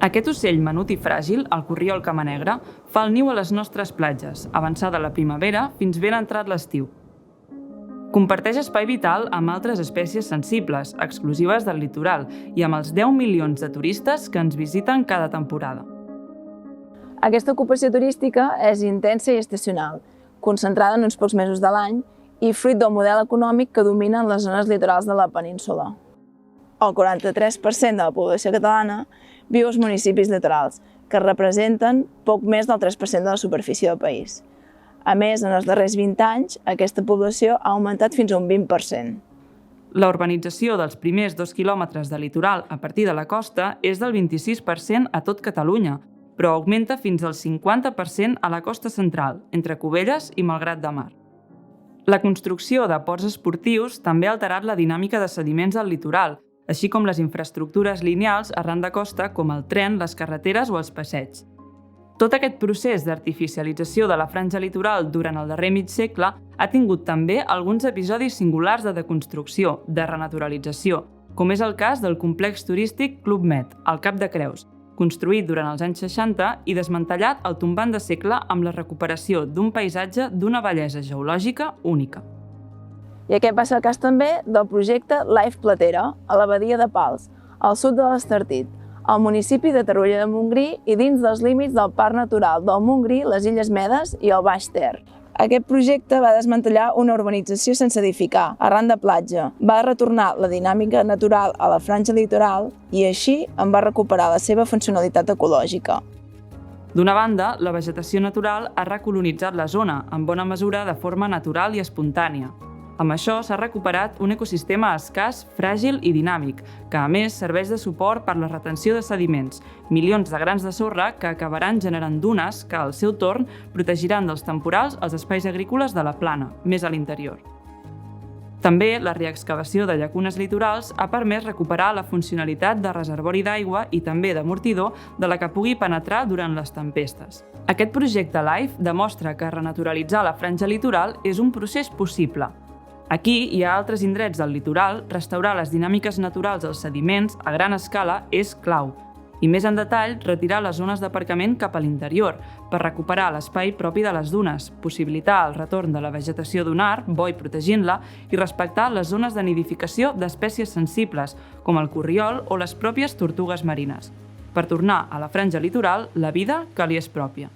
Aquest ocell menut i fràgil, el corriol camanegre, fa el niu a les nostres platges, avançada la primavera fins ben entrat l'estiu. Comparteix espai vital amb altres espècies sensibles, exclusives del litoral, i amb els 10 milions de turistes que ens visiten cada temporada. Aquesta ocupació turística és intensa i estacional, concentrada en uns pocs mesos de l'any i fruit del model econòmic que domina en les zones litorals de la península. El 43% de la població catalana viu als municipis litorals, que representen poc més del 3% de la superfície del país. A més, en els darrers 20 anys, aquesta població ha augmentat fins a un 20%. La urbanització dels primers 2 quilòmetres de litoral a partir de la costa és del 26% a tot Catalunya, però augmenta fins al 50% a la costa central, entre Cubelles i Malgrat de Mar. La construcció de ports esportius també ha alterat la dinàmica de sediments al litoral, així com les infraestructures lineals arran de costa com el tren, les carreteres o els passeigs. Tot aquest procés d'artificialització de la franja litoral durant el darrer mig segle ha tingut també alguns episodis singulars de deconstrucció, de renaturalització, com és el cas del complex turístic Club Med, al Cap de Creus, construït durant els anys 60 i desmantellat al tombant de segle amb la recuperació d'un paisatge d'una bellesa geològica única. I aquest va ser el cas també del projecte Life Platera, a la badia de Pals, al sud de l'Estartit, al municipi de Torroella de Montgrí i dins dels límits del Parc Natural del Montgrí, les Illes Medes i el Baix Ter. Aquest projecte va desmantellar una urbanització sense edificar, arran de platja, va retornar la dinàmica natural a la franja litoral i així en va recuperar la seva funcionalitat ecològica. D'una banda, la vegetació natural ha recolonitzat la zona, en bona mesura de forma natural i espontània. Amb això s'ha recuperat un ecosistema escàs, fràgil i dinàmic, que a més serveix de suport per la retenció de sediments, milions de grans de sorra que acabaran generant dunes que, al seu torn, protegiran dels temporals els espais agrícoles de la plana, més a l'interior. També la reexcavació de llacunes litorals ha permès recuperar la funcionalitat de reservori d'aigua i també d'amortidor de la que pugui penetrar durant les tempestes. Aquest projecte LIFE demostra que renaturalitzar la franja litoral és un procés possible. Aquí i a altres indrets del litoral, restaurar les dinàmiques naturals dels sediments a gran escala és clau, i més en detall retirar les zones d'aparcament cap a l'interior per recuperar l'espai propi de les dunes, possibilitar el retorn de la vegetació dunar, bo i protegint-la, i respectar les zones de nidificació d'espècies sensibles, com el corriol o les pròpies tortugues marines, per tornar a la franja litoral la vida que li és pròpia.